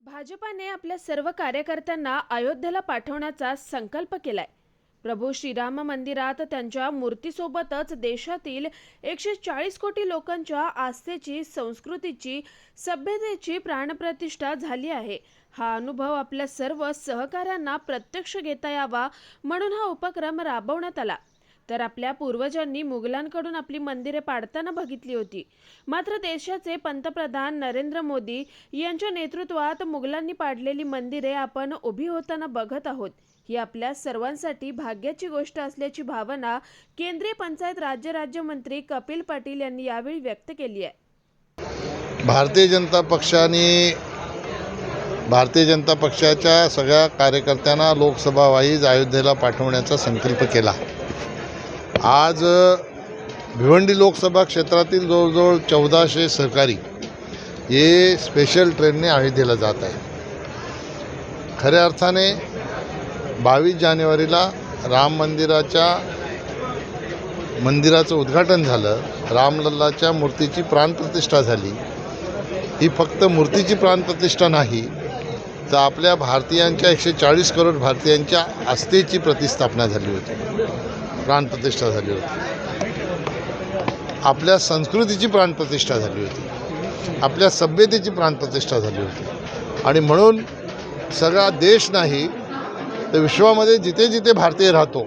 भाजपाने आपल्या सर्व कार्यकर्त्यांना अयोध्येला पाठवण्याचा संकल्प केलाय. प्रभू श्रीराम मंदिरात त्यांच्या मूर्तीसोबतच देशातील 140 कोटी लोकांच्या आस्थेची, संस्कृतीची, सभ्यतेची प्राणप्रतिष्ठा झाली आहे. हा अनुभव आपल्या सर्व सहकाऱ्यांना प्रत्यक्ष घेता यावा म्हणून हा उपक्रम राबवण्यात आला. तर आपल्या पूर्वजांनी मुघलांकडून आपली मंदिरे पाडताना बघितली होती. मात्र देशाचे पंतप्रधान नरेंद्र मोदी यांच्या नेतृत्वात मुघलांनी पाडलेली मंदिरे आपण उभी होताना बघत आहोत. ही आपल्या सर्वांसाठी भाग्याची गोष्ट असल्याची भावना केंद्रीय पंचायत राज्यमंत्री कपिल पाटील यांनी यावेळी व्यक्त केली आहे. भारतीय जनता पक्षाच्या सगळ्या कार्यकर्त्यांना लोकसभा वाईज अयोध्येला पाठवण्याचा संकल्प केला. आज भिवंडी लोकसभा क्षेत्रातील जवळजवळ 1400 सहकारी हे स्पेशल ट्रेनने अयोध्येला जात आहे. खऱ्या अर्थाने 22 जानेवारीला राम मंदिराचं उद्घाटन झालं. रामलल्लाच्या मूर्तीची प्राणप्रतिष्ठा झाली. ही फक्त मूर्तीची प्राणप्रतिष्ठा नाही, तर आपल्या भारतीयांच्या 140 करोड भारतीयांच्या आस्थेची प्रतिस्थापना झाली होती, प्राणप्रतिष्ठा झाली होती. आपल्या संस्कृतीची प्राणप्रतिष्ठा झाली होती, आपल्या सभ्यतेची प्राणप्रतिष्ठा झाली होती. आणि म्हणून सगळा देश नाही तर विश्वामध्ये जिथे जिथे भारतीय राहतो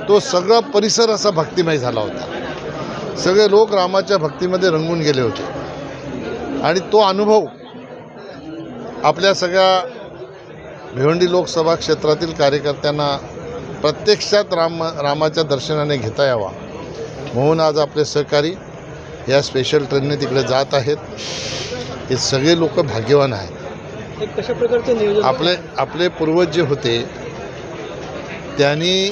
तो सगळा परिसर असा भक्तिमय झाला होता. सगळे लोक रामाच्या भक्तीमध्ये रंगून गेले होते. आणि तो अनुभव आपल्या सगळ्या भिवंडी लोकसभा क्षेत्रातील कार्यकर्त्यांना प्रत्यक्षात रामाच्या दर्शनाने घेता यावा म्हणून आज आपले सहकारी या स्पेशल ट्रेनने तिकडे जात आहेत. हे सगळे लोक भाग्यवान आहेत. कशा प्रकारचे नियोजन आपले पूर्वज जे होते त्यांनी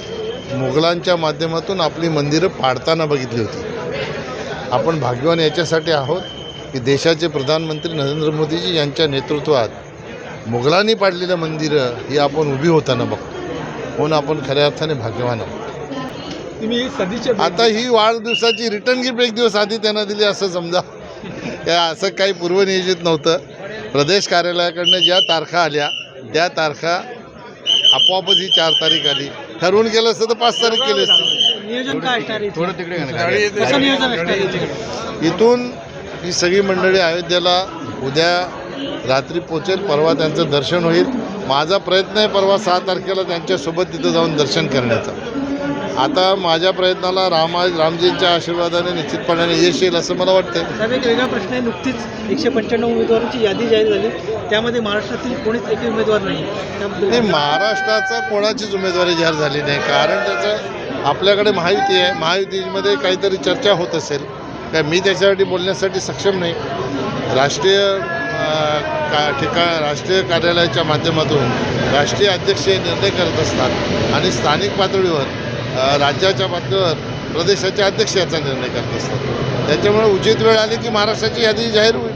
मुघलांच्या माध्यमातून आपली मंदिरं पाडताना बघितली होती. आपण भाग्यवान याच्यासाठी आहोत की देशाचे प्रधानमंत्री नरेंद्र मोदीजी यांच्या नेतृत्वात मुघलांनी पाडलेलं मंदिरं ही आपण उभी होताना बघतो. म्हणून आपण खऱ्या अर्थाने भाग्यवान आहोत. आता ही वाढदिवसाची रिटर्न गिफ्ट एक दिवस आधी त्यांना दिली असं समजा. असं काही पूर्वनियोजित नव्हतं. प्रदेश कार्यालयाकडनं ज्या तारखा आल्या त्या तारखा आपोआपच ही 4 तारीख आली. ठरवून केलं असतं तर 5 तारीख केली असते. नियोजन काय असणार? थोडं तिकडे कसं नियोजन असणार? इथून ही सगळी मंडळी अयोध्येला उद्या रात्री पोचेल. परवा त्यांचं दर्शन होईल. माझा प्रयत्न आहे परवा 6 तारखेला त्यांच्यासोबत तिथं जाऊन दर्शन करण्याचा. आता माझ्या प्रयत्नाला रामजींच्या आशीर्वादाने निश्चितपणाने यश येईल असं मला वाटतं. साहेब, एक वेगळा प्रश्न आहे. नुकतीच 195 उमेदवारांची यादी जाहीर झाली. त्यामध्ये महाराष्ट्रातील कोणीच एकही उमेदवार नाही. महाराष्ट्राचा कोणाचीच उमेदवारी जाहीर झाली नाही. कारण त्याचं आपल्याकडे महायुती आहे. महायुतीमध्ये काहीतरी चर्चा होत असेल काय, मी त्याच्यासाठी बोलण्यासाठी सक्षम नाही. राष्ट्रीय कार्यालयाच्या माध्यमातून राष्ट्रीय अध्यक्ष हे निर्णय करत असतात आणि स्थानिक पातळीवर राज्याच्या पातळीवर प्रदेशाचे अध्यक्ष याचा निर्णय करत असतात. त्याच्यामुळे उचित वेळ आली की महाराष्ट्राची यादी जाहीर होईल.